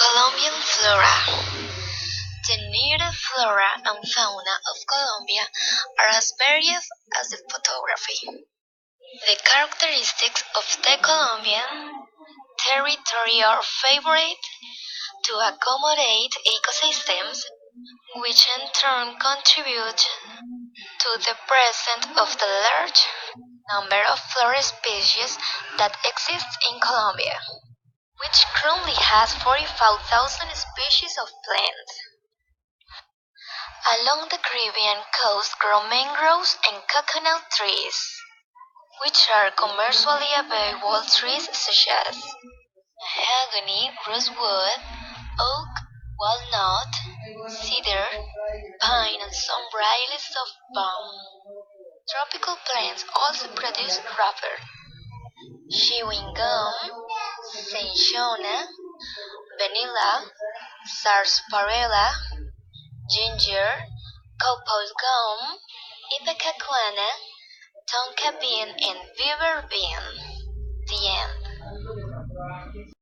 Colombian flora. The native flora and fauna of Colombia are as varied as the photography. The characteristics of the Colombian territory are favored to accommodate ecosystems, which in turn contribute to the presence of the large number of flora species that exist in Colombia, which currently has 45,000 species of plants. Along the Caribbean coast grow mangroves and coconut trees, which are commercially available trees such as mahogany, rosewood, oak, walnut, cedar, pine, and some varieties of palm. Tropical plants also produce rubber, chewing gum, cinchona, vanilla, sarsaparilla, ginger, cowpea gum, ipecacuanha, tonka bean, and beaver bean. The end.